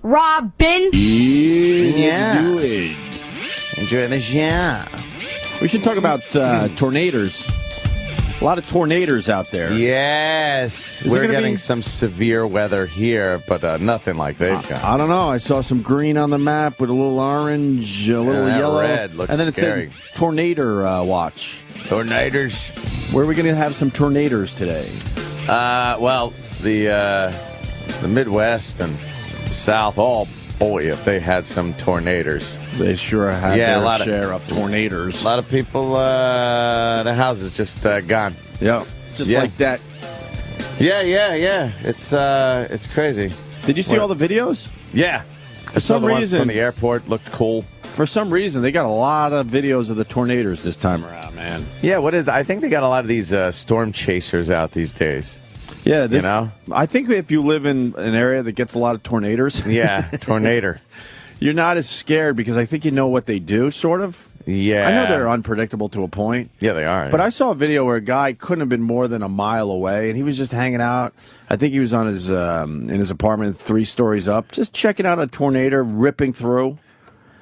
Robin. Yeah. Enjoy the show. We should talk about tornadoes. A lot of tornadoes out there. Yes. We're getting some severe weather here, but nothing like they've got. I don't know. I saw some green on the map with a little orange, a little yellow. Red looks and then scary. It said Tornader watch. Tornadoes. Where are we going to have some tornadoes today? Well, the Midwest and South, boy, if they had some tornadoes. They sure had their share of tornadoes. A lot of people, the houses just gone. Yeah, just like that. Yeah. It's crazy. Did you see all the videos? Yeah. For some reason, from the airport looked cool. For some reason, they got a lot of videos of the tornadoes this time around, man. Yeah, I think they got a lot of these storm chasers out these days. Yeah, I think if you live in an area that gets a lot of tornadoes, Tornader, you're not as scared because I think you know what they do, sort of. Yeah, I know they're unpredictable to a point. Yeah, they are. But I saw a video where a guy couldn't have been more than a mile away, and he was just hanging out. I think he was on his in his apartment 3 stories up, just checking out a tornado ripping through.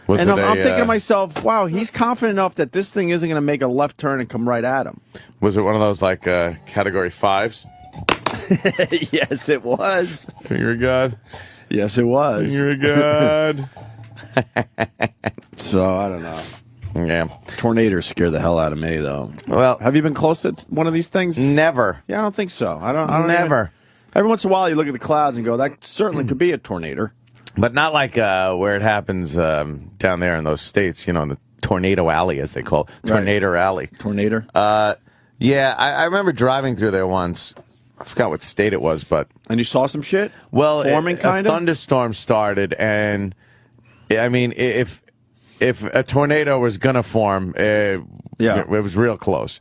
I'm thinking to myself, wow, he's confident enough that this thing isn't going to make a left turn and come right at him. Was it one of those like Category 5s? Yes, it was. Finger of God. Yes, it was. Finger of God. So, I don't know. Yeah. Tornadoes scare the hell out of me, though. Well, have you been close to one of these things? Never. Yeah, I don't think so. I don't Never. Every once in a while, you look at the clouds and go, that certainly could be a tornado. But not like where it happens down there in those states, in the Tornado Alley, as they call it. Tornado Alley. Tornado? Yeah, I remember driving through there once. I forgot what state it was, but... And you saw some shit? Well, forming, kind of? A thunderstorm started, and, I mean, if a tornado was going to form, it was real close.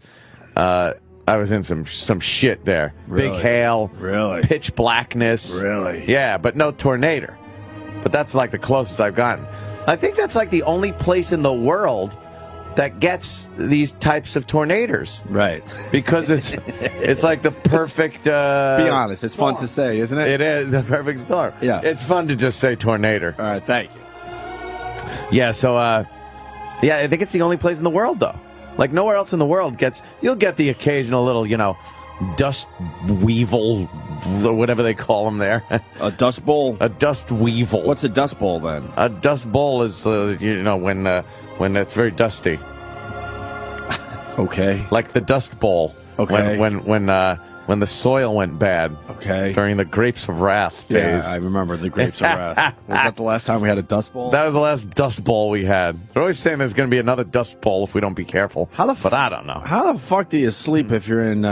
I was in some shit there. Really? Big hail. Really? Pitch blackness. Really? Yeah, but no tornado. But that's like the closest I've gotten. I think that's like the only place in the world that gets these types of tornadoes. Right. Because it's like the perfect... be honest, it's storm. fun to say, isn't it? It is the perfect storm. Yeah. It's fun to just say tornado. All right, thank you. Yeah, so, I think it's the only place in the world, though. Like, nowhere else in the world you'll get the occasional little, dust weevil, or whatever they call them there. A dust bowl? A dust weevil. What's a dust bowl, then? A dust bowl is, when it's very dusty. Okay. Like the Dust Bowl. Okay. When the soil went bad. Okay. During the Grapes of Wrath days. Yeah, I remember the Grapes of Wrath. Was that the last time we had a dust bowl? That was the last Dust Bowl we had. They're always saying there's going to be another Dust Bowl if we don't be careful. But I don't know. How the fuck do you sleep if you're in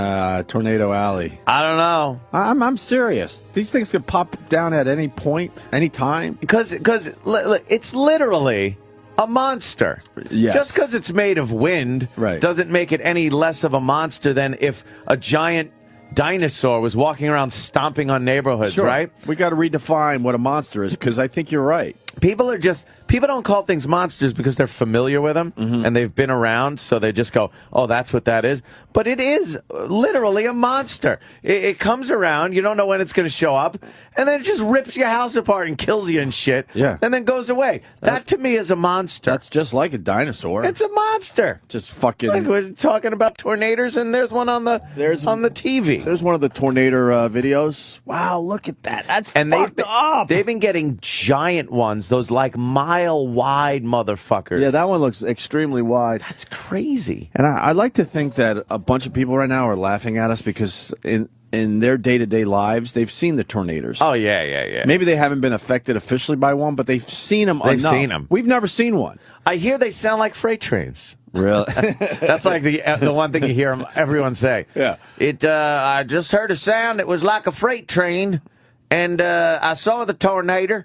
Tornado Alley? I don't know. I'm serious. These things could pop down at any point, any time. Because it's literally a monster. Yes. Just because it's made of wind doesn't make it any less of a monster than if a giant dinosaur was walking around stomping on neighborhoods, right? We got to redefine what a monster is, because I think you're right. People don't call things monsters because they're familiar with them and they've been around, so they just go, oh, that's what that is. But it is literally a monster. It comes around, you don't know when it's going to show up, and then it just rips your house apart and kills you and shit, and then goes away. That to me is a monster. That's just like a dinosaur. It's a monster. Just fucking... Like we're talking about tornadoes, and there's one on the TV. There's one of the tornado videos. Wow, look at that. That's fucked up. They've been getting giant ones, those like mile-wide motherfuckers. Yeah, that one looks extremely wide. That's crazy. And I like to think that a bunch of people right now are laughing at us because in their day-to-day lives, they've seen the tornadoes. Oh, yeah. Maybe they haven't been affected officially by one, but they've seen them enough. They've seen them. We've never seen one. I hear they sound like freight trains. Really? That's like the one thing you hear everyone say. Yeah. I just heard a sound. It was like a freight train. And I saw the tornado.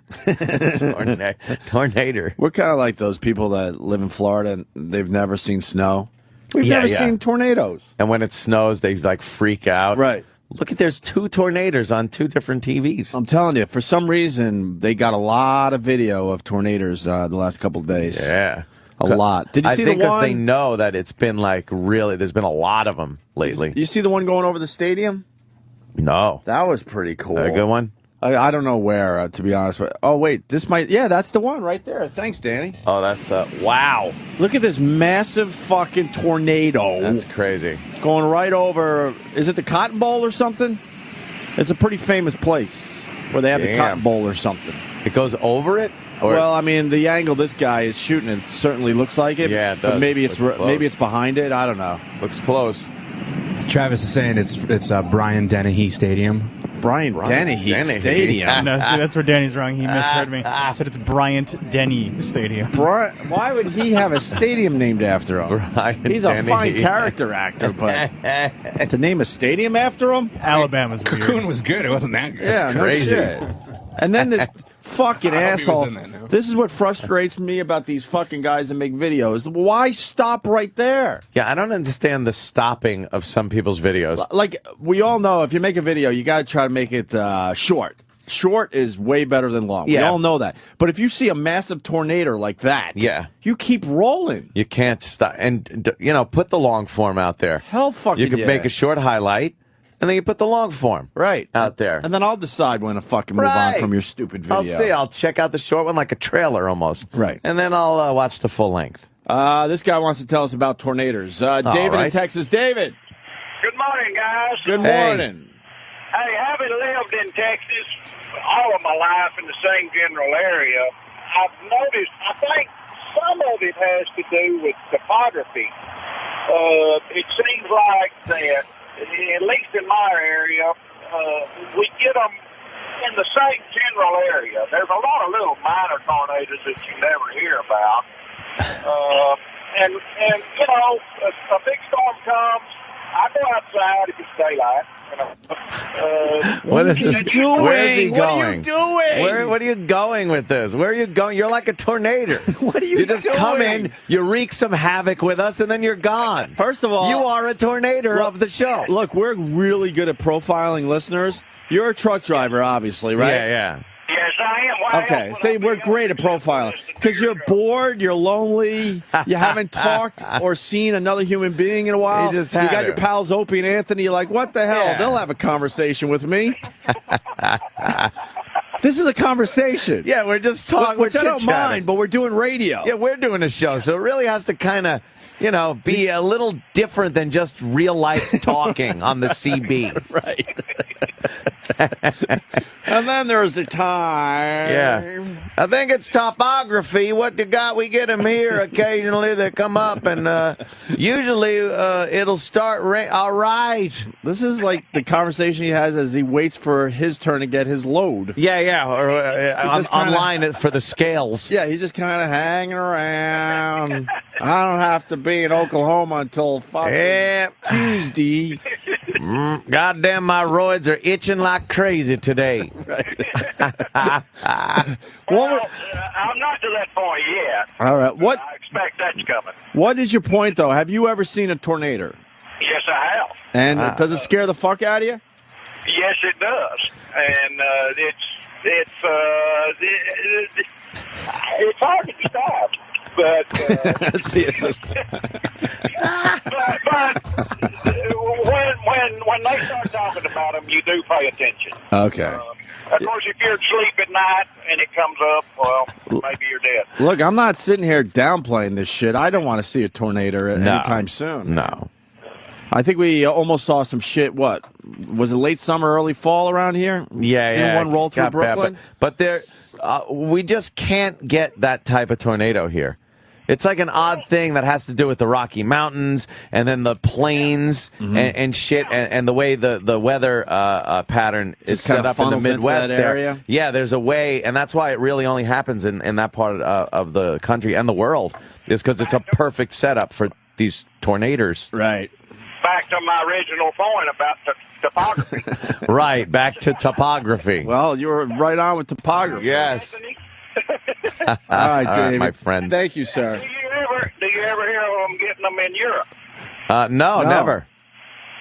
Tornado. We're kind of like those people that live in Florida and they've never seen snow. We've never seen tornadoes. And when it snows, they like freak out. Right. Look at, there's 2 tornadoes on 2 different TVs. I'm telling you, for some reason, they got a lot of video of tornadoes the last couple of days. Yeah. A lot. Did you see the one? I think because they know that it's been like really, there's been a lot of them lately. You see the one going over the stadium? No. That was pretty cool. A good one? I don't know where, to be honest. But, oh, wait. This might... Yeah, that's the one right there. Thanks, Danny. Oh, that's... wow. Look at this massive fucking tornado. That's crazy. Going right over... Is it the Cotton Bowl or something? It's a pretty famous place where they have the Cotton Bowl or something. It goes over it? Or... Well, I mean, the angle this guy is shooting, it certainly looks like it. Yeah, it does. But maybe it's behind it. I don't know. Looks close. Travis is saying it's Brian Dennehy Stadium. Brian Dennehy Stadium. No, see, that's where Danny's wrong. He misheard me. I said it's Bryant Denny Stadium. Why would he have a stadium named after him? He's a fine character actor, but to name a stadium after him? Alabama's weird. Cocoon was good. It wasn't that good. Yeah, crazy. No shit. And then this fucking asshole. This is what frustrates me about these fucking guys that make videos. Why stop right there? Yeah, I don't understand the stopping of some people's videos. Like, we all know if you make a video, you got to try to make it short. Short is way better than long. Yeah. We all know that. But if you see a massive tornado like that, you keep rolling. You can't stop. And, put the long form out there. Hell fucking You could make a short highlight. And then you put the long form out there. And then I'll decide when to fucking move on from your stupid video. I'll see. I'll check out the short one like a trailer almost. Right. And then I'll watch the full length. This guy wants to tell us about tornadoes. David in Texas. David. Good morning, guys. Good morning. Hey, having lived in Texas all of my life in the same general area, I've noticed, I think some of it has to do with topography. It seems like that, at least in my area, we get them in the same general area. There's a lot of little minor tornadoes that you never hear about. And a big storm comes, I go outside if it's daylight. What is this? Doing? Where is he What are going? you doing? What are you going with this? Where are you going? You're like a tornado. What are you just doing? come in, you wreak some havoc with us, and then you're gone. First of all, you are a tornado of the show. Look, we're really good at profiling listeners. You're a truck driver, obviously, right? Yeah. Yes, I am. Why Okay, else would see, I be we're on great at the show profiling listening to because your you're show? bored, you're lonely, you haven't talked or seen another human being in a while. You just you had got to. your pals Opie and Anthony. You're like, what the hell? Yeah. They'll have a conversation with me. This is a conversation. Yeah, we're just talking. Which I don't mind, but we're doing radio. Yeah, we're doing a show, so it really has to kind of, be a little different than just real life talking on the CB. Right. And then there's the time. Yeah. I think it's topography. What you got? We get them here occasionally. They come up, and usually it'll start rain. All right. This is like the conversation he has as he waits for his turn to get his load. Yeah. Or online for the scales. Yeah, he's just kind of hanging around. I don't have to be in Oklahoma until Tuesday. Goddamn, my roids are itching like crazy today. I'm not to that point yet. All right. What? I expect that's coming. What is your point, though? Have you ever seen a tornado? Yes, I have. And does it scare the fuck out of you? Yes, it does. And it's hard to stop. But See, it's just... but when they start talking about them, you do pay attention. Okay. Of course, if you're asleep at night and it comes up, well, maybe you're dead. Look, I'm not sitting here downplaying this shit. I don't want to see a tornado anytime soon. No. I think we almost saw some shit. What was it? Late summer, early fall around here? Didn't one roll through Got bad, Brooklyn? but there, we just can't get that type of tornado here. It's like an odd thing that has to do with the Rocky Mountains and then the plains and shit and the way the weather pattern is Just kind set of up in the funnels into Midwest that there. area? Yeah, there's a way, and that's why it really only happens in that part of the country and the world, is because it's a perfect setup for these tornadoes. Right. Back to my original point about topography. Right, back to topography. Well, you were right on with topography. Yes. All right, All David. right, my friend. Thank you, sir. Do you ever hear of them getting them in Europe? No, never.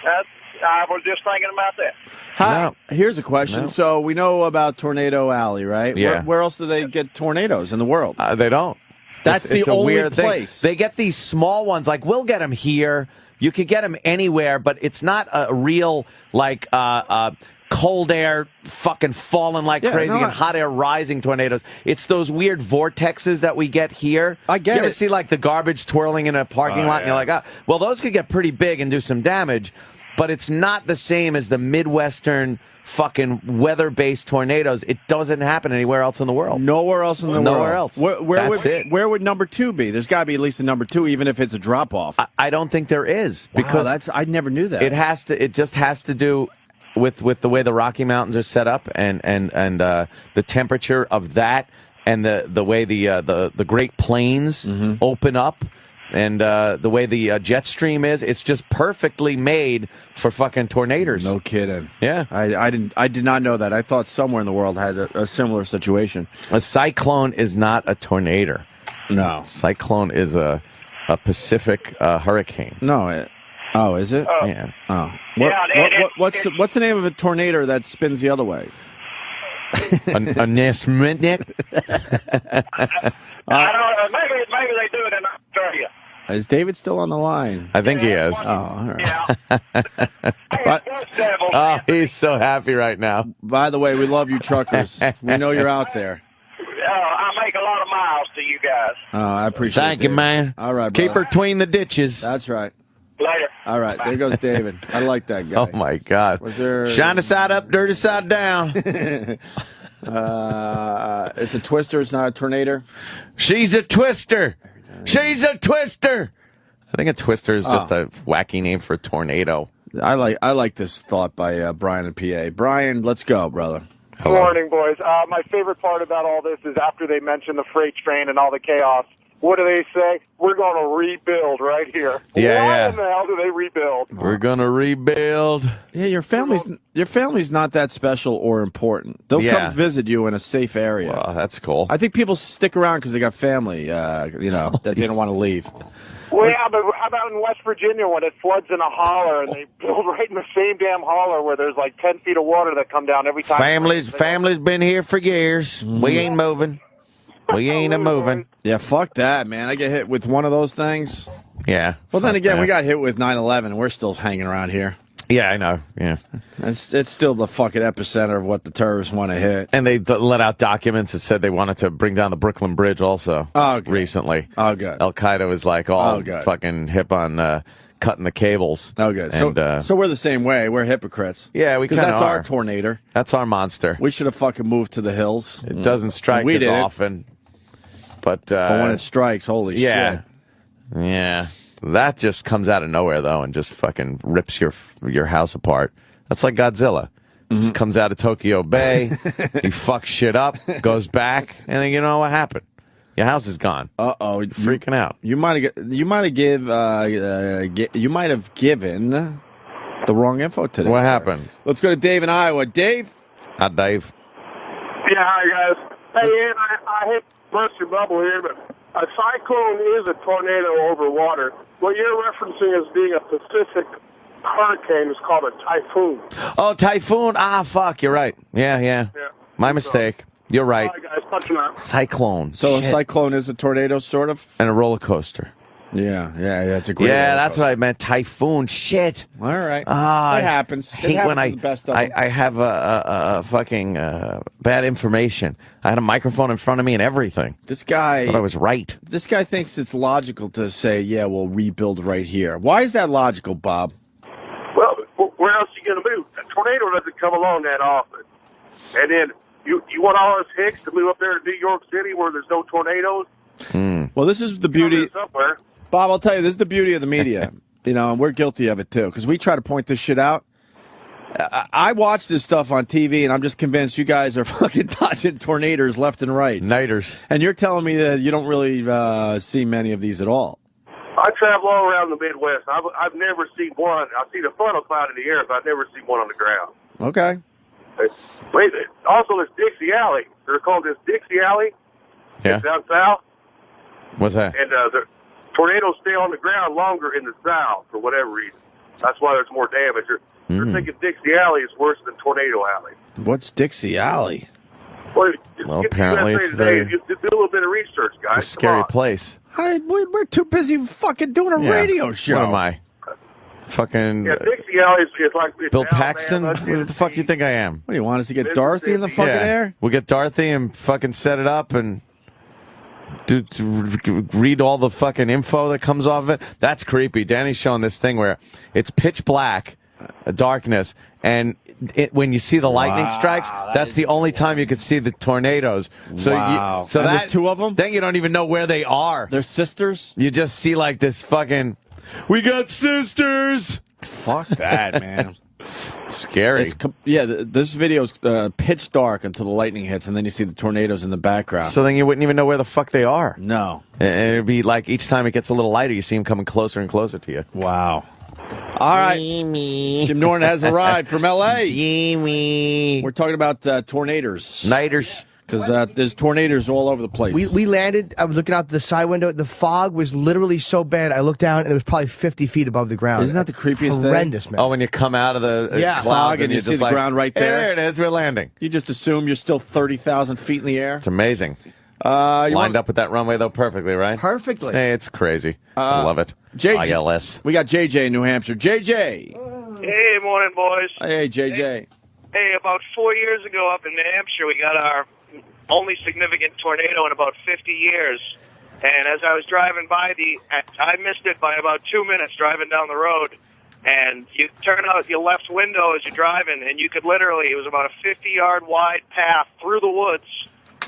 I was just thinking about that. Hi. Here's a question. No. So we know about Tornado Alley, right? Yeah. Where else do they get tornadoes in the world? They don't. That's It's the a only weird thing. place. They get these small ones. Like, we'll get them here. You could get them anywhere, but it's not a real, cold air fucking falling like crazy and hot air rising tornadoes. It's those weird vortexes that we get here. I get You ever it. see like the garbage twirling in a parking lot and you're like, well, those could get pretty big and do some damage, but it's not the same as the Midwestern fucking weather-based tornadoes. It doesn't happen anywhere else in the world. Nowhere else in the world. Nowhere else. Where would number 2 be? There's got to be at least a number 2, even if it's a drop-off. I don't think there is, because I never knew that. it just has to do with the way the Rocky Mountains are set up and the temperature of that and the way the Great Plains open up. And the way the jet stream is, it's just perfectly made for fucking tornadoes. No kidding. Yeah. I did not know that. I thought somewhere in the world had a similar situation. A cyclone is not a tornado. No. Cyclone is a Pacific hurricane. No. Is it? Yeah. Oh. What's the name of a tornado that spins the other way? A Nesmitnik? I don't know. Maybe they do it in Australia. Is David still on the line? I think he is. Oh, all right. Yeah. He's so happy right now. By the way, we love you truckers. We know you're out there. I make a lot of miles to you guys. I appreciate it. Thank you, man. All right, Keep brother. her between the ditches. That's right. Later. All right, there goes David. I like that guy. Oh, my God. Was there... Shiny side up, dirty side down. It's a twister. It's not a tornado. She's a twister. She's a twister. I think a twister is just a wacky name for a tornado. I like this thought by Brian and PA. Brian, let's go, brother. Good morning, boys. My favorite part about all this is after they mention the freight train and all the chaos, what do they say? We're going to rebuild right here. Yeah, Why in the hell do they rebuild? We're going to rebuild. Yeah, your family's not that special or important. They'll come visit you in a safe area. Well, that's cool. I think people stick around because they got family, that they don't want to leave. Well, yeah, but how about in West Virginia when it floods in a holler and they build right in the same damn holler where there's like 10 feet of water that come down every time? Family's been here for years. We ain't moving. We ain't moving. Yeah, fuck that, man. I get hit with one of those things. Yeah. Well, then again, we got hit with 9/11, and we're still hanging around here. Yeah, I know. Yeah. It's still the fucking epicenter of what the terrorists want to hit. And they let out documents that said they wanted to bring down the Brooklyn Bridge also recently. Oh, good. Al-Qaeda was like all fucking hip on cutting the cables. Oh, good. And, so we're the same way. We're hypocrites. Yeah, we kind of are. That's our tornado. That's our monster. We should have fucking moved to the hills. It doesn't strike as often. But when it strikes, holy shit. Yeah. That just comes out of nowhere, though, and just fucking rips your house apart. That's like Godzilla. Just comes out of Tokyo Bay, he fucks shit up, goes back, and then you know what happened. Your house is gone. Uh-oh. Freaking out. You might have given the wrong info today. What happened? Let's go to Dave in Iowa. Dave? Hi, Dave. Yeah, hi, guys. Hey, Ian, I hate to burst your bubble here, but a cyclone is a tornado over water. What you're referencing as being a Pacific hurricane is called a typhoon. Oh, typhoon. Ah, fuck, you're right. Yeah. My mistake. You're right. All right, guys, punching out. Cyclone. So Shit. a cyclone is a tornado, sort of? And a roller coaster. Yeah, that's a great Yeah, that's what I meant. Typhoon. Shit. All right. It happens. I hate when I have a fucking bad information. I had a microphone in front of me and everything. This guy... But I was right. This guy thinks it's logical to say, yeah, we'll rebuild right here. Why is that logical, Bob? Well, where else are you going to move? A tornado doesn't come along that often. And then you want all us hicks to move up there to New York City where there's no tornadoes? Well, this is the beauty... Somewhere. Bob, I'll tell you, this is the beauty of the media. And we're guilty of it, too, because we try to point this shit out. I watch this stuff on TV, and I'm just convinced you guys are fucking dodging tornadoes left and right. Nighters. And you're telling me that you don't really see many of these at all. I travel all around the Midwest. I've never seen one. I see the funnel cloud in the air, but I've never seen one on the ground. Okay. Wait, also this Dixie Alley. They're called this Dixie Alley. Yeah. Down south. What's that? And the tornadoes stay on the ground longer in the south for whatever reason. That's why there's more damage. They're thinking Dixie Alley is worse than Tornado Alley. What's Dixie Alley? Well, apparently it's very... You do a little bit of research, guys. A scary place. We're too busy fucking doing a radio show. What am I? Fucking Yeah, Dixie always is like this. Bill "Oh, Paxton? man, Who the fuck you think I am? What do you want us to get Dorothy in the fucking air? We'll get Dorothy and fucking set it up and read all the fucking info that comes off of it. That's creepy. Danny's showing this thing where it's pitch black, darkness, and when you see the lightning strikes, that's the only time you can see the tornadoes. So, Wow. so And that, there's two of them? Then you don't even know where they are. They're sisters? You just see like this fucking, we got sisters. Fuck that, man. Scary. This video's pitch dark until the lightning hits, and then you see the tornadoes in the background. So then you wouldn't even know where the fuck they are. No. And it'd be like each time it gets a little lighter, you see them coming closer and closer to you. Wow. All right. Jim Norton has arrived from L.A. Jimmy. We're talking about tornadoes. Nighters. Because there's tornadoes all over the place. We landed. I was looking out the side window. The fog was literally so bad. I looked down, and it was probably 50 feet above the ground. Isn't that the creepiest thing? Horrendous, man. Oh, when you come out of the Yeah. clouds Fog and you you're see just the like, ground right there. There it is. We're landing. You just assume you're still 30,000 feet in the air. It's amazing. You Lined up with that runway, though, perfectly, right? Perfectly. Hey, it's crazy. I love it. ILS. We got JJ in New Hampshire. JJ. Hey, morning, boys. Hey, JJ. Hey, about 4 years ago up in New Hampshire, we got our only significant tornado in about 50 years. And as I was driving by, I missed it by about 2 minutes driving down the road. And you turn out your left window as you're driving, and you could literally, it was about a 50-yard wide path through the woods.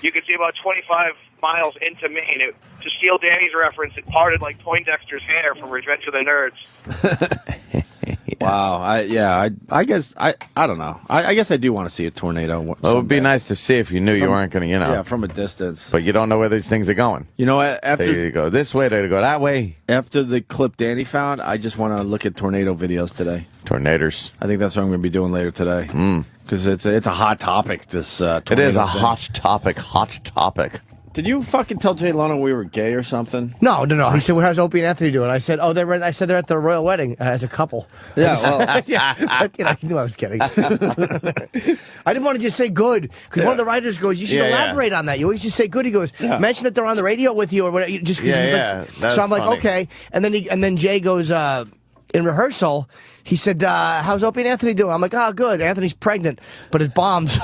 You could see about 25 miles into Maine. To steal Danny's reference, it parted like Poindexter's hair from Revenge of the Nerds. Yes. Wow. I guess I don't know. I guess I do want to see a tornado. Well, it would be nice to see if you knew you weren't going to, Yeah, from a distance. But you don't know where these things are going. You know, after They go this way, they go that way. After the clip Danny found, I just want to look at tornado videos today. Tornadoes. I think that's what I'm going to be doing later today. Because it's a hot topic, this tornado It is a thing. hot topic. Did you fucking tell Jay Leno we were gay or something? No. He said, "Well, how's Opie and Anthony doing?" I said, "Oh, they're." I said, "They're at the royal wedding as a couple." Yeah, well, Yeah, but, you knew I was kidding. I didn't want to just say good because one of the writers goes, "You should elaborate on that. You always just say good." He goes, "Mention that they're on the radio with you or whatever." Just That's so I'm like, funny. okay, and then Jay goes in rehearsal. He said, "How's Opie and Anthony doing?" I'm like, "Oh, good. Anthony's pregnant, but it bombs."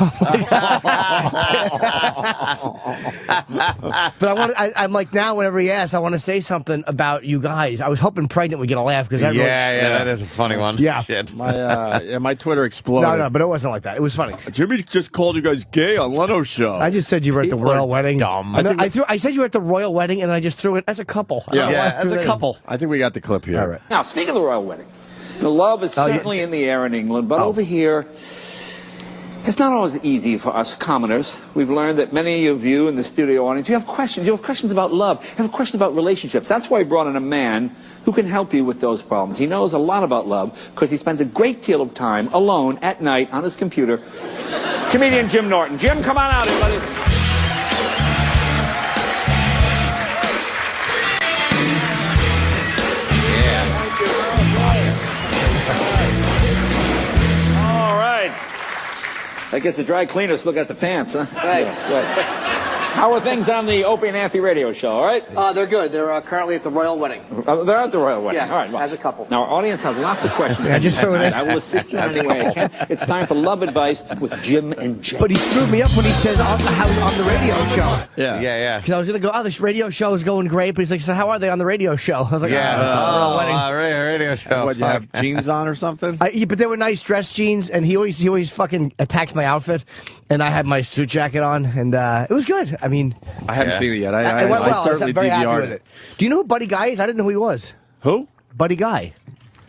But I'm like, now whenever he asks, I want to say something about you guys. I was hoping pregnant would get a laugh because That is a funny one. Yeah. Shit. my Twitter exploded. No, but it wasn't like that. It was funny. Jimmy just called you guys gay on Leno Show. I just said you were at the People are royal wedding. dumb. I said you were at the royal wedding, and I just threw it as a couple. I don't know why I as threw a that in. couple. I think we got the clip here. All right. Now, speaking of the royal wedding, the love is certainly in the air in England, but over here, it's not always easy for us commoners. We've learned that many of you in the studio audience, you have questions. You have questions about love. You have a question about relationships. That's why I brought in a man who can help you with those problems. He knows a lot about love because he spends a great deal of time alone at night on his computer. Comedian Jim Norton. Jim, come on out, everybody. I guess the dry cleaners look at the pants, huh? Right. Yeah. How are things on the Opie and Anthony radio show, all right? They're good. They're currently at the royal wedding. They're at the royal wedding. Yeah, all right. Well, as a couple. Now, our audience has lots of questions. Yeah, just throw it in. I will assist you in any way I can. It's time for Love Advice with Jim and Jay. But he screwed me up when he says on the radio show. Yeah. Because I was going to go, this radio show is going great. But he's like, so how are they on the radio show? I was like, royal wedding. Radio show. What, you have jeans on or something? But they were nice dress jeans, and he always fucking attacks my outfit. And I had my suit jacket on, and it was good. I mean, I haven't seen it yet. I it went well. certainly I'm very happy DVR'd with it. Do you know who Buddy Guy is? I didn't know who he was. Who? Buddy Guy.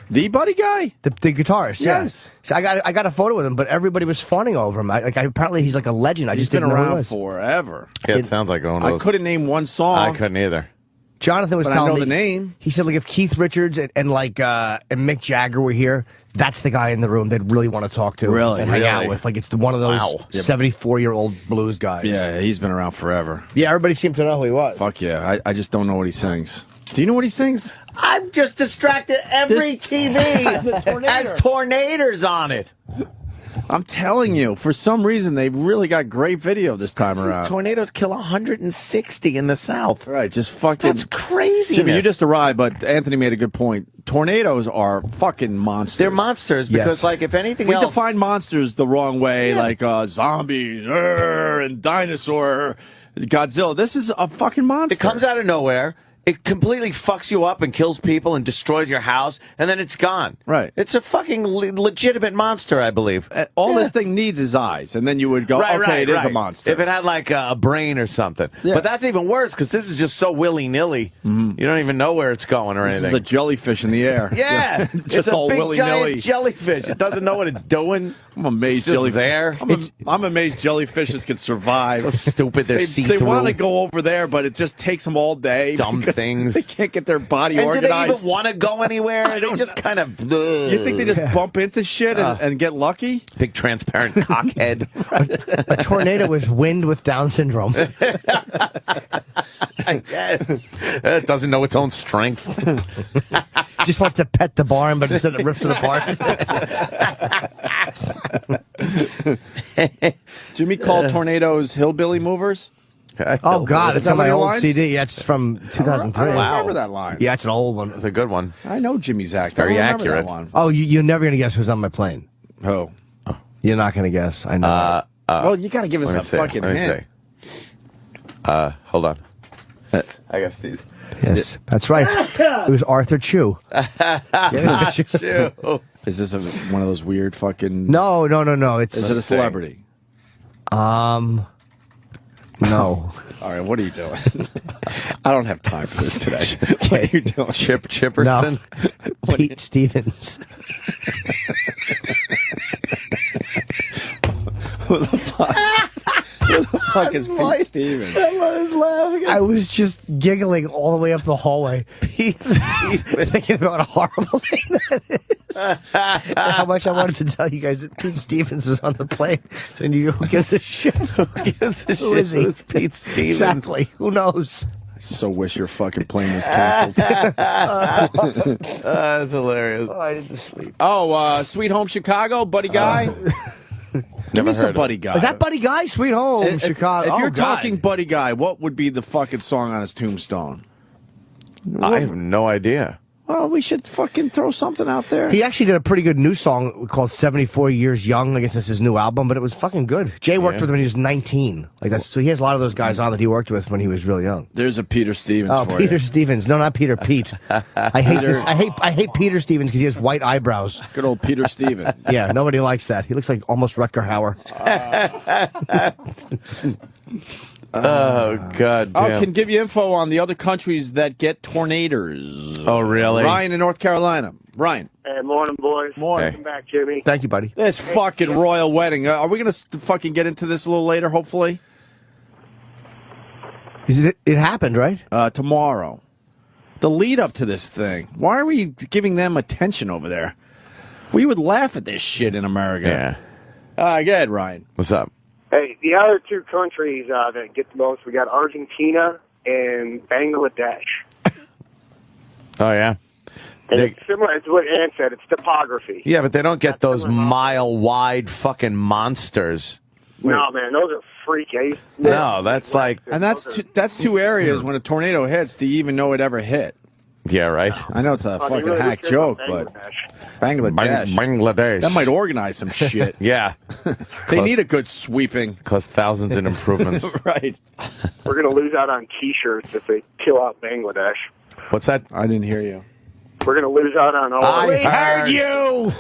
The Buddy Guy? The guitarist, Yes. So I got a photo with him, but everybody was fawning over him. Apparently he's like a legend. I He's just been didn't know who he around was. forever. Yeah, it sounds like one of I those. couldn't name one song. I couldn't either. Jonathan was But I telling know me the name. He said, like, if Keith Richards and Mick Jagger were here, that's the guy in the room they'd really want to talk to Really? and hang out Really? with. Like, it's one of those 74-year-old blues guys. Yeah, he's been around forever. Yeah, everybody seemed to know who he was. Fuck yeah. I just don't know what he sings. Do you know what he sings? I'm just distracted. Every TV has tornadoes on it. I'm telling you, for some reason, they really got great video this time around. Tornadoes kill 160 in the South. Right, just fucking... That's crazy. Jimmy, you just arrived, but Anthony made a good point. Tornadoes are fucking monsters. They're monsters because, like, if anything else... We define monsters the wrong way, like zombies and dinosaur, Godzilla. This is a fucking monster. It comes out of nowhere. It completely fucks you up and kills people and destroys your house, and then it's gone. Right. It's a fucking legitimate monster, I believe. All this thing needs is eyes, and then you would go, it is a monster. If it had, like, a brain or something. Yeah. But that's even worse, because this is just so willy-nilly. You don't even know where it's going or anything. This is a jellyfish in the air. Yeah. Just it's a all big, willy-nilly. giant jellyfish. It doesn't know what it's doing. I'm amazed there. I'm amazed jellyfishes can survive. So stupid. They're see-through. They want to go over there, but it just takes them all day. Dumb things. They can't get their body and organized. Do they even want to go anywhere? They just kind of... You think they just bump into shit and get lucky? Big transparent cockhead. A tornado is wind with Down syndrome. Yes. It doesn't know its own strength. Just wants to pet the barn, but instead it rips it apart. Jimmy called tornadoes hillbilly movers. Oh, God, it's on my old lines? CD. Yeah, it's from 2003. I don't remember that line. Yeah, it's an old one. It's a good one. I know Jimmy's act. Very I don't remember accurate. That one. Oh, you're never going to guess who's on my plane. Who? You're not going to guess. I know. Well, you got to give us a fucking hint. Hold on. I guess these. Yes, that's right. It was Arthur Chu. Chew. Is this one of those weird fucking... No. It's Is it a celebrity? No. All right, what are you doing? I don't have time for this today. What are you doing? Chipperson? No. Pete Stevens. Who the fuck? Who the fuck is Pete Stevens? I was just giggling all the way up the hallway. Pete Stevens. Thinking about a horrible thing that is. How much I wanted to tell you guys that Pete Stevens was on the plane. So you who gives a shit? Who is he? Who's Pete Stevens? Exactly. Who knows? I so wish your fucking plane was canceled. That's hilarious. Oh, I didn't sleep. Oh, Sweet Home Chicago, Buddy Guy. Give me some Buddy Guy. Is that Buddy Guy? Sweet Home Chicago. If you're God. talking Buddy Guy, what would be the fucking song on his tombstone? I have no idea. Well, we should fucking throw something out there. He actually did a pretty good new song called 74 Years Young. I guess that's his new album, but it was fucking good. Jay worked with him when he was 19. So he has a lot of those guys on that he worked with when he was really young. There's a Peter Stevens for Peter you. Stevens. No, not Peter. Pete. I hate this. I hate Peter Stevens because he has white eyebrows. Good old Peter Stevens. Yeah, nobody likes that. He looks like almost Rutger Hauer. Oh, God damn. Can give you info on the other countries that get tornadoes. Oh, really? Ryan in North Carolina. Ryan. Hey, morning, boys. Morning. Welcome back, Jimmy. Thank you, buddy. This fucking royal wedding. Are we going to fucking get into this a little later, hopefully? It happened, right? Tomorrow. The lead up to this thing. Why are we giving them attention over there? We would laugh at this shit in America. Yeah. Go ahead, Ryan. What's up? Hey, the other two countries that get the most, we got Argentina and Bangladesh. Oh, yeah? And it's similar to what Ann said. It's topography. Yeah, but they don't get those mile-wide fucking monsters. No, man, those are freaky. No, that's like... And that's two areas when a tornado hits, do you even know it ever hit? Yeah, right? I know it's a fucking hack joke, but... Bangladesh. That might organize some shit. Yeah. They need a good sweeping. Cause thousands in improvements. Right. We're going to lose out on T-shirts if they kill out Bangladesh. What's that? I didn't hear you. We're going to lose out on all We heard you!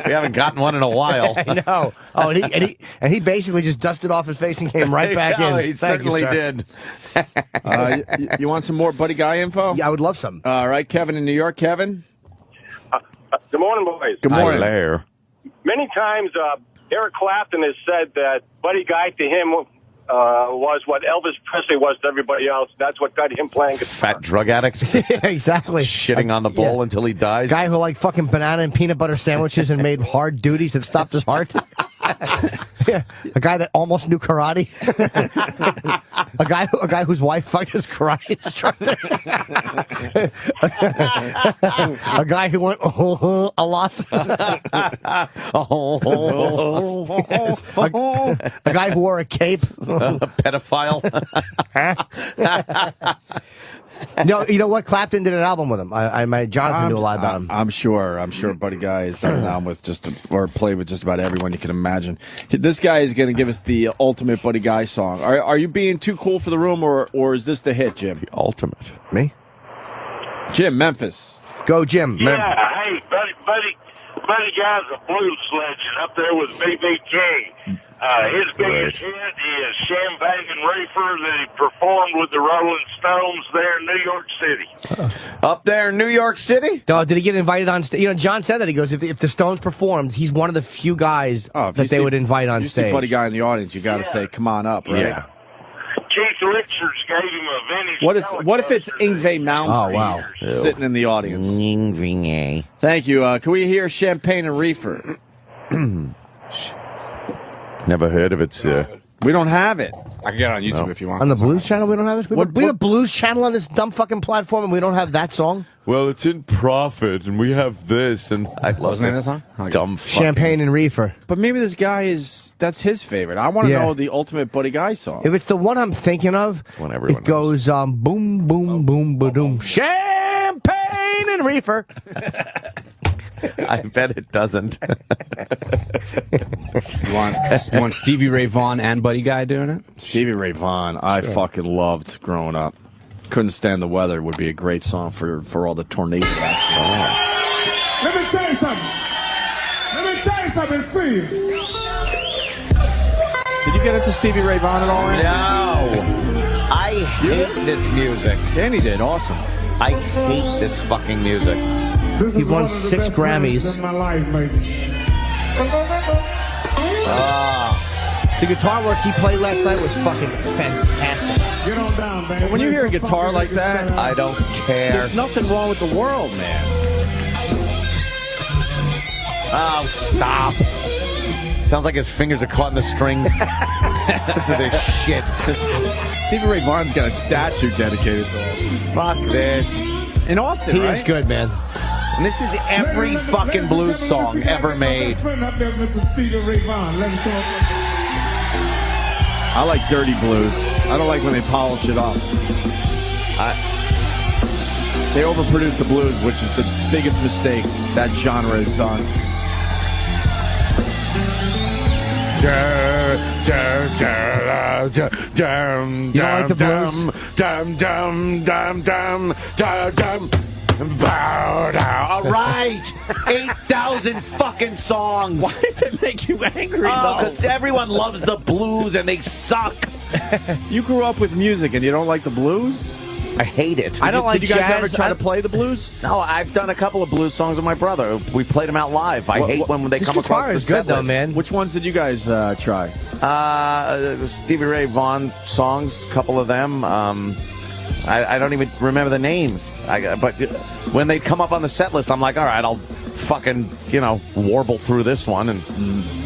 We haven't gotten one in a while. I know. Oh, and he basically just dusted off his face and came right back in. He certainly did. You want some more Buddy Guy info? Yeah, I would love some. All right, Kevin in New York. Kevin? Good morning, boys. Good morning. Hello. Many times, Eric Clapton has said that Buddy Guy to him was what Elvis Presley was to everybody else. That's what got him playing guitar. Fat drug addict. Yeah, exactly. Shitting on the bowl until he dies. Guy who liked fucking banana and peanut butter sandwiches and made hard duties that stopped his heart. Yeah, a guy that almost knew karate. a guy whose wife fucked his karate instructor. A guy who went a lot. A guy who wore a cape. A pedophile. No, you know what? Clapton did an album with him. Jonathan knew a lot about him. I'm sure Buddy Guy has done an album with or played with just about everyone you can imagine. This guy is going to give us the ultimate Buddy Guy song. Are you being too cool for the room, or is this the hit, Jim? The ultimate. Me? Jim, Memphis. Go, Jim. Yeah, hey, Buddy Guy's a blues legend up there with B.B. King. His biggest hit is Champagne and Reefer that he performed with the Rolling Stones there in New York City. Up there in New York City? Oh, did he get invited on stage? You know, John said that. He goes, if the Stones performed, he's one of the few guys that they would invite on stage. You see Buddy Guy in the audience, you got to say, come on up, right? Yeah. Keith Richards gave him a vintage. What if it's Yngwie Malmsteen sitting in the audience? Thank you. Can we hear Champagne and Reefer? Never heard of it, sir. We don't have it. I can get it on YouTube if you want. On the Blues Channel, we don't have it? We have a Blues Channel on this dumb fucking platform, and we don't have that song? Well, it's in profit, and we have this, and I love the song? Dumb Champagne and Reefer. But maybe this guy that's his favorite. I want to know the ultimate Buddy Guy song. If it's the one I'm thinking of, it goes boom, boom, boom, ba-doom. Champagne and Reefer. I bet it doesn't. You want Stevie Ray Vaughan and Buddy Guy doing it? Stevie Ray Vaughan, I fucking loved growing up. Couldn't Stand the Weather would be a great song for all the tornadoes. Let me tell you something, Steve. Did you get into Stevie Ray Vaughan at all? Randy? No. I hate this music. Danny did. Awesome. I hate this fucking music. He won 6 Grammys. In my life, baby. The guitar work he played last night was fucking fantastic. Get on down, man. When you hear a guitar like that, I don't care. There's nothing wrong with the world, man. Oh, stop. Sounds like his fingers are caught in the strings. Listen to this shit. Stevie Ray Vaughan's got a statue dedicated to him. Fuck this. In Austin, He right? is good, man. And this is every fucking blues song ever made. Up there, Mr. Stevie Ray Vaughan. Let him come up. I like dirty blues. I don't like when they polish it off. They overproduce the blues, which is the biggest mistake that genre has done. You don't like the blues? All right, 8,000 fucking songs. Why does it make you angry, though? Because everyone loves the blues and they suck. You grew up with music and you don't like the blues? I hate it. I don't like Did you guys jazz. ever try to play the blues? No, I've done a couple of blues songs with my brother. We played them out live. I hate when they This come guitar across the is good, set though, list. man. Which ones did you guys try? Stevie Ray Vaughan songs, a couple of them. I don't even remember the names. But when they come up on the set list, I'm like, all right, I'll fucking, warble through this one. And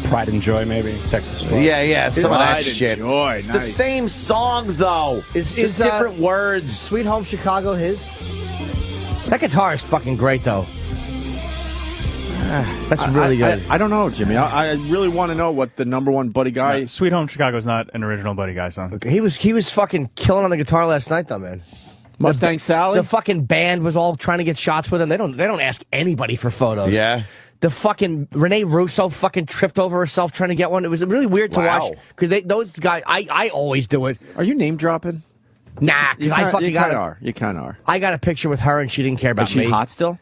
Pride and Joy, maybe. Texas Flood. yeah, some of that Pride and shit. Joy, It's the nice. same songs, though. Is Just different words. Sweet Home Chicago his? That guitar is fucking great, though. That's really good. I don't know, Jimmy. I really want to know what the number one Buddy Guy. No, Sweet Home Chicago is not an original Buddy Guy song. He was fucking killing on the guitar last night, though, man. Mustang Sally. The fucking band was all trying to get shots with him. They don't ask anybody for photos. Yeah. The fucking Renee Russo fucking tripped over herself trying to get one. It was really weird to watch because those guys. I always do it. Are you name dropping? Nah, You I fucking got are. You kind of are. I got a picture with her and she didn't care about Is she me. hot still?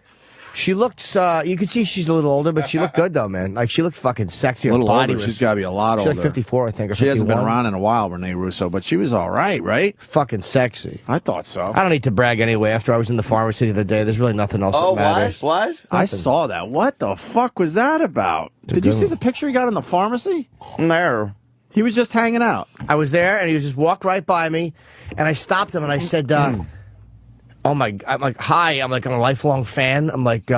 She looked. You could see she's a little older, but she looked good though, man. Like she looked fucking sexy. A Her little body older. was. She's got to be a lot She's older. like 54, I think. Or She hasn't been 51. around in a while, Renee Russo, but she was all right, right? Fucking sexy. I thought so. I don't need to brag anyway. After I was in the pharmacy the other day, there's really nothing else that matters. What? I saw that. What the fuck was that about? Did you see the picture he got in the pharmacy? No. He was just hanging out. I was there, and he just walked right by me, and I stopped him, and I said, "Oh my!" I'm like, "Hi." I'm like, "I'm a lifelong fan." I'm like,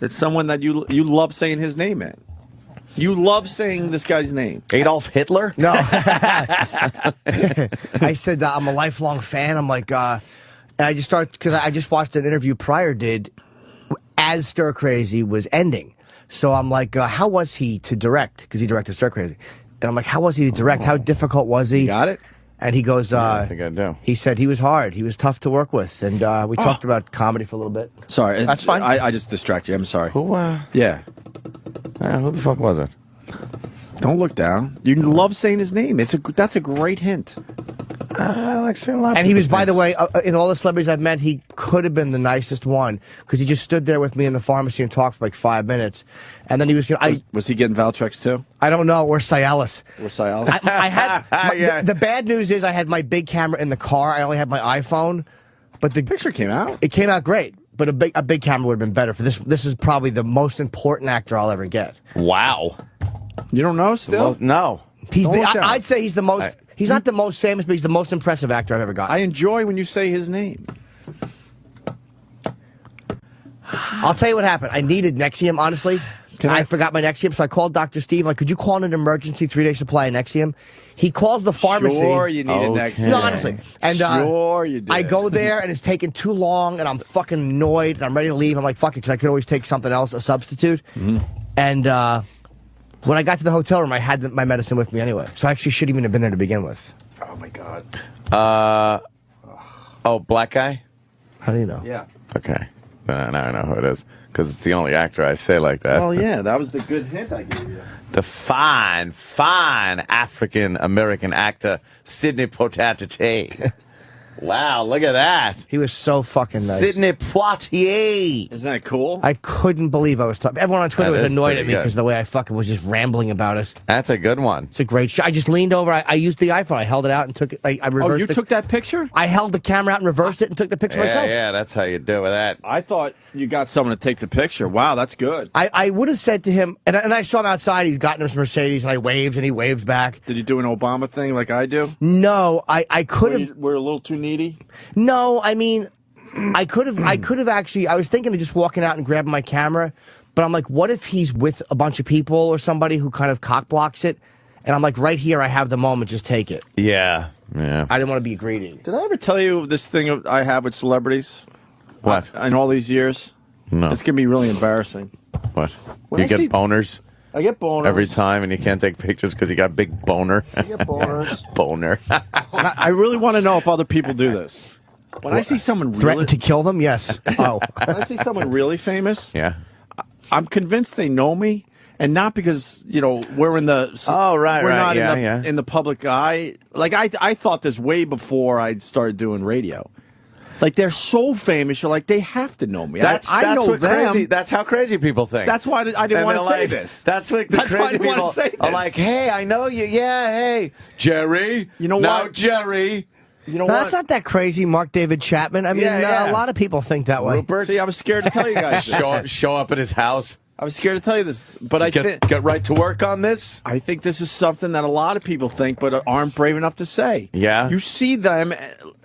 It's someone that you love saying his name in. You love saying this guy's name. Adolf Hitler? No. I said I'm a lifelong fan. I'm like, and I just started, because I just watched an interview Pryor did as Stir Crazy was ending. So I'm like, how was he to direct? Because he directed Stir Crazy. And I'm like, how was he to direct? How difficult was he? You got it? And he goes, I think I do. He said he was hard. He was tough to work with. And we talked about comedy for a little bit. Sorry. That's fine. I just distracted you. I'm sorry. Who? Yeah. Who the fuck was it? Don't look down. You love saying his name. That's a great hint. I like saying a lot. And he was, by the way, in all the celebrities I've met, he could have been the nicest one because he just stood there with me in the pharmacy and talked for like 5 minutes. And then he was... Was he getting Valtrex too? I don't know. Or Cialis. Or Cialis? I had... the bad news is I had my big camera in the car. I only had my iPhone. But the picture came out. It came out great. But a big camera would have been better for this. This is probably the most important actor I'll ever get. Wow. You don't know still? No. I'd say he's the most... He's not the most famous, but he's the most impressive actor I've ever got. I enjoy when you say his name. I'll tell you what happened. I needed Nexium, honestly. I forgot my Nexium, so I called Dr. Steve. Like, could you call in an emergency 3-day supply of Nexium? He calls the pharmacy. Sure you needed Nexium. No, honestly. And, sure you did. I go there, and it's taking too long, and I'm fucking annoyed, and I'm ready to leave. I'm like, fuck it, because I could always take something else, a substitute. Mm-hmm. And when I got to the hotel room, I had my medicine with me anyway. So I actually shouldn't even have been there to begin with. Oh, my God. Black guy? How do you know? Yeah. Okay. Now I know who it is. Because it's the only actor I say like that. Well, yeah, that was the good hint I gave you. The fine African-American actor, Sidney Poitier. Wow, look at that. He was so fucking nice. Sidney Poitier. Isn't that cool? I couldn't believe I was tough. Everyone on Twitter That was is annoyed pretty at me good. because of the way I fucking was just rambling about it. That's a good one. It's a great shot. I just leaned over. I used the iPhone. I held it out and took it. I reversed Oh, you it. took that picture? I held the camera out and reversed it and took the picture myself. Yeah, that's how you do with that. I thought you got someone to take the picture. Wow, that's good. I would have said to him, and I saw him outside. He'd gotten his Mercedes, and I waved, and he waved back. Did you do an Obama thing like I do? No, I could have. We're a little too needy? No, I mean, I could have actually. I was thinking of just walking out and grabbing my camera, but I'm like, what if he's with a bunch of people or somebody who kind of cock blocks it? And I'm like, right here, I have the moment. Just take it. Yeah. I didn't want to be greedy. Did I ever tell you this thing I have with celebrities? What? In all these years? No. It's going to be really embarrassing. What? When You I get see- boners I get boners. every time, and you can't take pictures because you got big boner. I get boners. Boner. I really want to know if other people do this. When I see someone really... Threatened to kill them? Yes. Oh. When I see someone really famous, Yeah. I'm convinced they know me, and not because we're in the we're not in the public eye. Like I thought this way before I started doing radio. Like they're so famous, you're like they have to know me. I know what them. Crazy, that's how crazy people think. That's why I didn't want to say like, this. That's what the That's why I crazy didn't want people to say are this. like. Hey, I know you. Yeah, hey, Jerry. You know now, what? Jerry. You know That's what? not that crazy, Mark David Chapman. I mean, Yeah. a lot of people think that way. Rupert. See, I was scared to tell you guys this. Show up at his house. I was scared to tell you this, but I Get right to work on this. I think this is something that a lot of people think, but aren't brave enough to say. Yeah. You see them.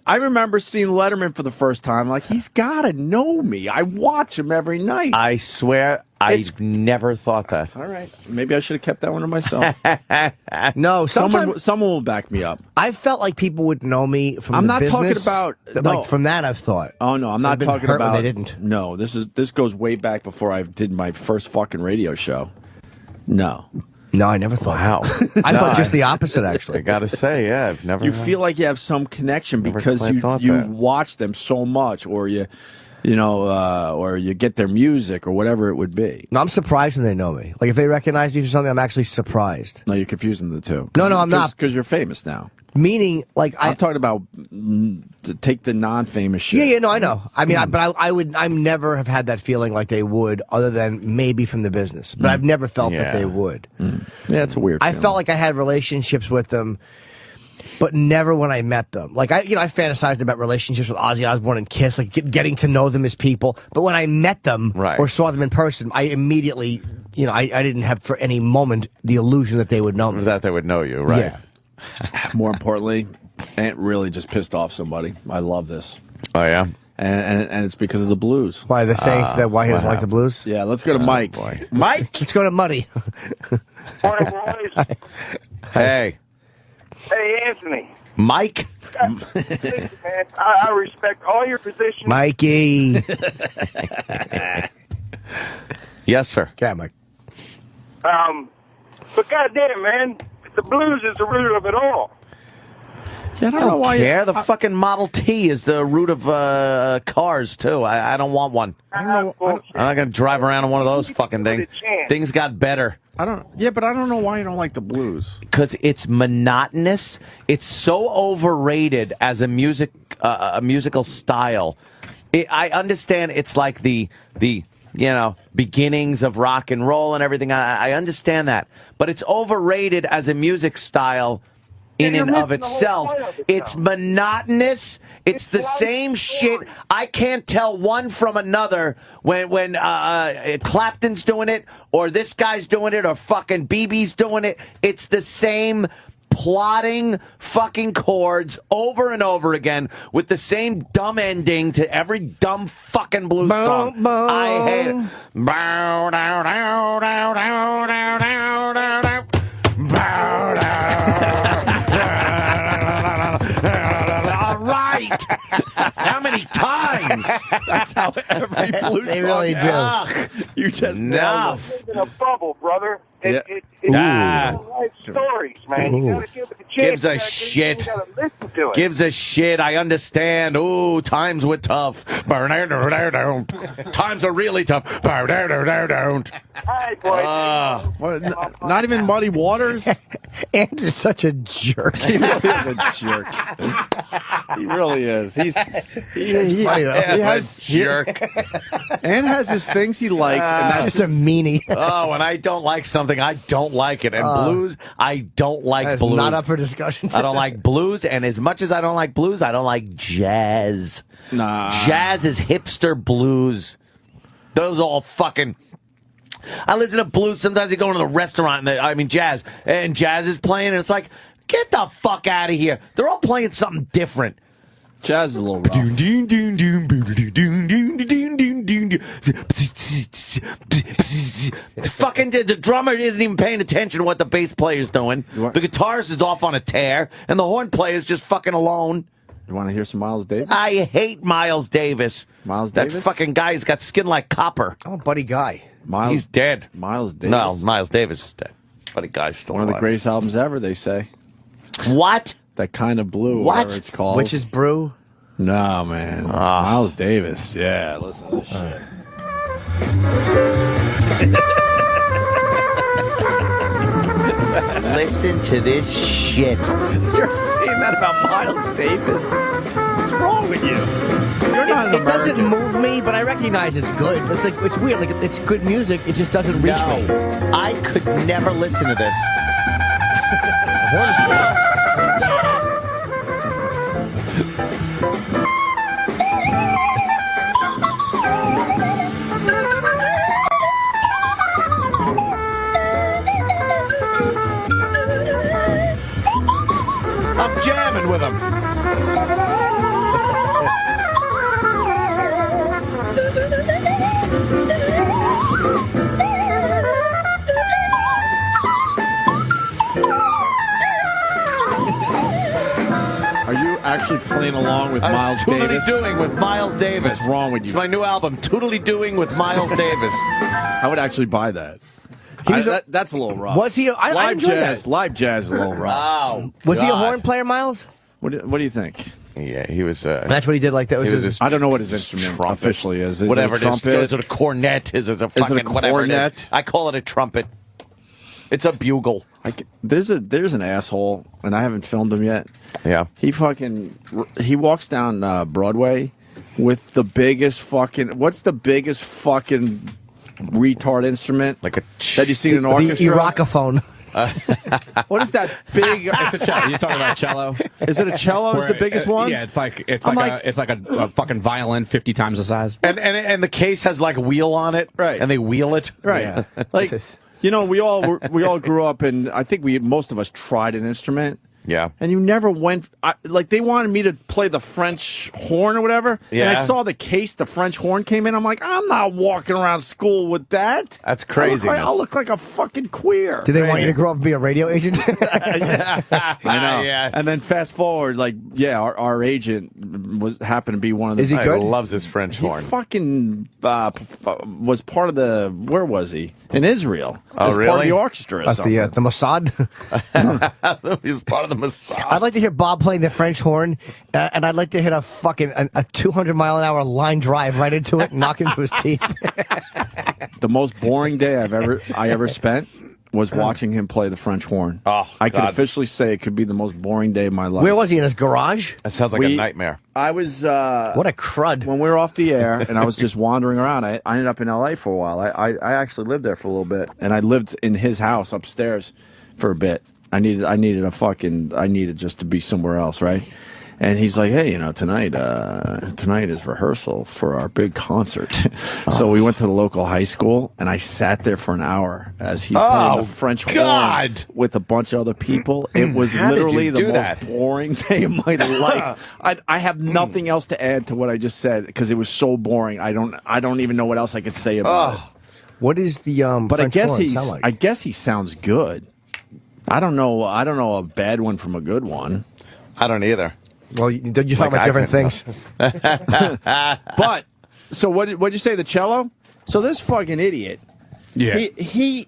I remember seeing Letterman for the first time. Like, he's got to know me. I watch him every night. I swear, I've never thought that. All right. Maybe I should have kept that one to myself. No, someone will back me up. I felt like people would know me from I'm the not talking business. about- Like, no. from that, I've thought. Oh, no, I'm not They've been talking hurt when about... they didn't. No, this goes way back before I did my first fucking radio show. No. No, I never thought. Wow. I thought just the opposite, I actually. gotta say, yeah, I've never. You feel like you have some connection Never because quite thought you that. watch them so much, or or you get their music or whatever it would be. No, I'm surprised when they know me. Like, if they recognize me for something, I'm actually surprised. No, you're confusing the two. No, I'm not. Because you're famous now. Meaning, like, I'm talking about to take the non-famous shit. Yeah, no, I know. I mean, I never have had that feeling like they would, other than maybe from the business. But I've never felt that they would. Yeah, it's a weird I feeling. felt like I had relationships with them, but never when I met them. Like, I fantasized about relationships with Ozzy Osbourne and Kiss, like getting to know them as people. But when I met them or saw them in person, I immediately, I didn't have for any moment the illusion that they would know me. That they would know you, right? Yeah. More importantly, Ant really just pissed off somebody. I love this. Oh yeah. and it's because of the blues. Why they're saying that why he doesn't like the blues? Yeah, let's go to Mike. Mike, let's go to Muddy. Morning, boys. Hey. Hey, Anthony. Mike? Listen, man, I respect all your positions. Mikey. Yes, sir. Yeah, Mike. But goddamn, man, the blues is the root of it all. Yeah, I I don't know don't why. care. The fucking Model T is the root of cars, too. I don't want one. I don't know. I'm not going to drive around in one of those fucking things. Things got better. Yeah, but I don't know why you don't like the blues. Because it's monotonous. It's so overrated as a musical style. I understand it's like the beginnings of rock and roll and everything. I understand that. But it's overrated as a music style in and of itself. It's monotonous. It's the same shit. I can't tell one from another when Clapton's doing it or this guy's doing it or fucking BB's doing it. It's the same plodding fucking chords over and over again with the same dumb ending to every dumb fucking blues song. I hate it. Bow, dow, dow, dow, dow, dow, dow, dow, dow. Bow, dow. All right. How many times? That's how every blues They song really do. ends. You just No. It's in a bubble, brother. Yeah. It's Ah. life stories, man. You gotta give it a chance. Gives a You shit. gotta listen to it. Gives a shit. I understand. Ooh, times were tough. Times are really tough. All right, boys. What, not even Muddy Waters? And is such a jerk. He really is a jerk. He really is. He funny, though. has jerk. and has his things he likes, and that's That's a meanie. Oh, when I don't like something, I don't like it. And blues, I don't like That's blues. not up for discussion. I don't like blues, and as much as I don't like blues, I don't like jazz. nah. Jazz is hipster blues. Those are all fucking... I listen to blues. Sometimes you go into the restaurant, jazz, and jazz is playing, and it's like, get the fuck out of here. They're all playing something different. Jazz is a little rough. Fucking the drummer isn't even paying attention to what the bass player's doing. The guitarist is off on a tear, and the horn player's just fucking alone. You want to hear some Miles Davis? I hate Miles Davis. Miles That Davis? fucking guy's got skin like copper. I'm a buddy guy. Miles, He's dead. Miles Davis. No, Miles Davis is dead. But the guy's still One of the alive. greatest albums ever, they say. What? That Kind of Blue, What? whatever it's called. Witch's Brew. No, man. Miles Davis. Yeah, listen to this shit. Listen to this shit. You're saying that about Miles Davis? What's wrong with you? You're not an It doesn't American. move me, but I recognize it's good. It's weird. Like it's good music. It just doesn't reach me. I could never listen to this. I'm jamming with him. Are you actually playing along with Miles Davis? Doing with Miles Davis. What's wrong with you? It's my new album, Tootly Doing with Miles Davis. I would actually buy that. That's a little rough. Was he? I live enjoyed jazz? that. Live jazz is a little rough. Oh, Was he a God. horn player, Miles? What do you think? Yeah, he was. That's what he did. Like that was He was his. I don't know what his instrument Trumpet. officially is. Whatever it it a is. trumpet? Is it a cornet? Is it a fucking a whatever it is? cornet? I call it a trumpet. It's a bugle. There's an asshole, and I haven't filmed him yet. Yeah. He walks down Broadway with the biggest fucking. What's the biggest fucking retard instrument Like a that you see in an The orchestra? Irocaphone. What is that big? It's a cello. You're talking about cello? Is it a cello? Is the biggest one? Yeah, it's like a fucking violin 50 times the size. And the case has like a wheel on it, Right. And they wheel it, Right. Yeah. Like, we all grew up, and I think most of us tried an instrument. Yeah. And you never went, like they wanted me to play the French horn or whatever. Yeah. And I saw the case, the French horn came in. I'm like, I'm not walking around school with that. That's crazy. I'll look like a fucking queer. Did they want you to grow up and be a radio agent? I know. Yeah. And then fast forward, like, our agent happened to be one of the. Is he good? He loves his French horn. He fucking was part of the. Where was he? In Israel. Oh, As really? part of the orchestra or That's something. the Mossad. He's part of the Mossad. I'd like to hear Bob playing the French horn, and I'd like to hit a fucking a 200-mile-an-hour line drive right into it and knock into his teeth. The most boring day I ever spent was watching him play the French horn. Oh, I could God. officially say it could be the most boring day of my life. Where was he, in his garage? That sounds like a nightmare. I was What a crud. when we were off the air and I was just wandering around. I ended up in LA for a while. I actually lived there for a little bit, and I lived in his house upstairs for a bit. I needed just to be somewhere else, right? And he's like, hey, tonight is rehearsal for our big concert. So we went to the local high school, and I sat there for an hour as he played the French horn with a bunch of other people. It was How did literally you the do most that? boring day of my life. I have nothing else to add to what I just said because it was so boring. I don't even know what else I could say about it. What is the But French horn sound like? I guess he sounds good. I don't know a bad one from a good one. I don't either. Well, you talk about different things. But so what'd you say, the cello? So this fucking idiot. Yeah. He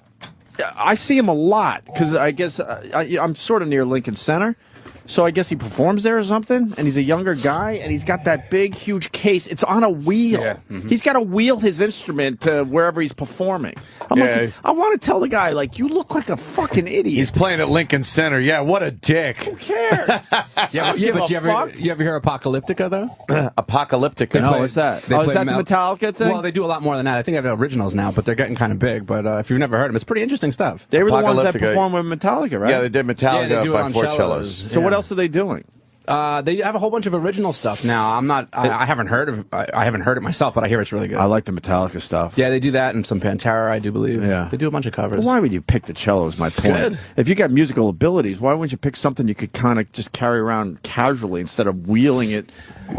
I see him a lot because I guess I'm sort of near Lincoln Center. So I guess he performs there or something, and he's a younger guy, and he's got that big, huge case. It's on a wheel. Yeah. Mm-hmm. He's got to wheel his instrument to wherever he's performing. I'm like, I want to tell the guy, like, you look like a fucking idiot. He's playing at Lincoln Center. Yeah, what a dick. Who cares? But you ever hear Apocalyptica though? Apocalyptica. No, what's that? They Oh, is play that the them out- Metallica thing? Well, they do a lot more than that. I think I have originals now, but they're getting kind of big. But if you've never heard them, it's pretty interesting stuff. They were the ones that Apocalyptica. performed with Metallica, right? Yeah, they did Metallica Yeah, they do it by on four cellos. cellos. So what Yeah. else are they doing? They have a whole bunch of original stuff now. I haven't heard it myself, but I hear it's really good. I like the Metallica stuff. Yeah, they do that and some Pantera, I do believe. Yeah. They do a bunch of covers. But why would you pick the cello is my point. good. If you got musical abilities, why wouldn't you pick something you could kind of just carry around casually instead of wheeling it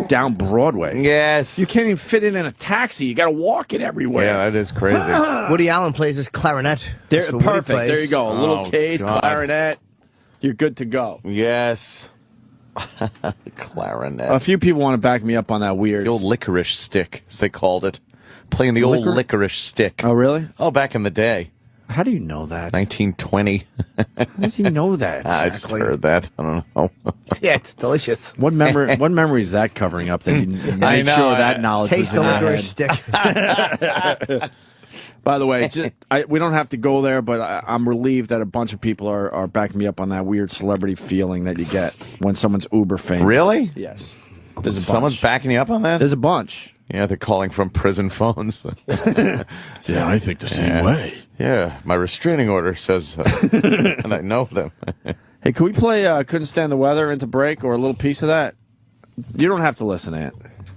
down Broadway? Yes. You can't even fit it in a taxi. You got to walk it everywhere. Yeah, that is crazy. Woody Allen plays his clarinet. They're That's what Woody perfect. plays. There you go. A little Oh, case, God. clarinet. You're good to go. Yes. Clarinet. A few people want to back me up on that weird. The old licorice stick, as they called it. Playing the old licorice stick. Oh, really? Oh, back in the day. How do you know that? 1920. How does he know that? I just heard that. I don't know. Yeah, it's delicious. What memory is that covering up that you made know, sure that knowledge Taste was the in your licorice head? stick. By the way, we don't have to go there, but I'm relieved that a bunch of people are backing me up on that weird celebrity feeling that you get when someone's uber famous. Really? Yes. There's a Someone's bunch. backing you up on that? There's a bunch. Yeah, they're calling from prison phones. Yeah, I think the same way. Yeah, my restraining order says, and I know them. Hey, can we play Couldn't Stand the Weather into break or a little piece of that? You don't have to listen to it.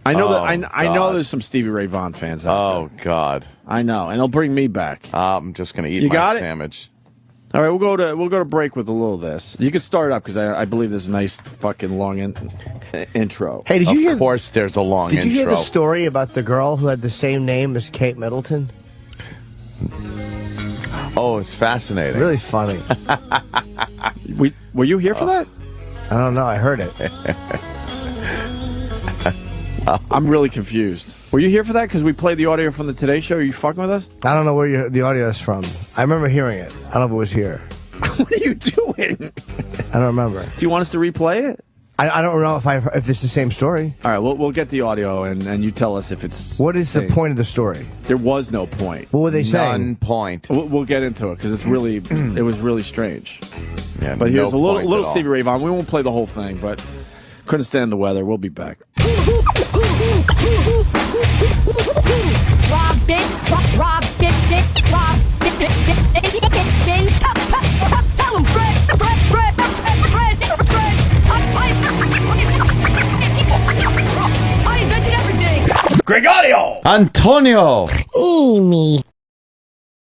I know I know God. there's some Stevie Ray Vaughan fans out Oh, God. there. I know, and they'll bring me back. I'm just going to eat You my got it? sandwich. All right, we'll go to break with a little of this. You can start it up because I believe there's a nice fucking long intro. Hey, did you hear? Of course, there's a long Did intro. you hear the story about the girl who had the same name as Kate Middleton? Oh, it's fascinating. Really funny. Were you here for that? I don't know. I heard it. I'm really confused. Were you here for that? Because we played the audio from the Today Show. Are you fucking with us? I don't know where the audio is from. I remember hearing it. I don't know if it was here. What are you doing? I don't remember. Do you want us to replay it? I don't know if it's the same story. All right, we'll get the audio and you tell us if it's. What is the same. point of the story? There was no point. What were they saying? None point. We'll get into it because it's really it was really strange. Yeah, But here's no a point at little all. Stevie Ray Vaughan. We won't play the whole thing, but couldn't stand the weather. We'll be back. Antonio! Amy.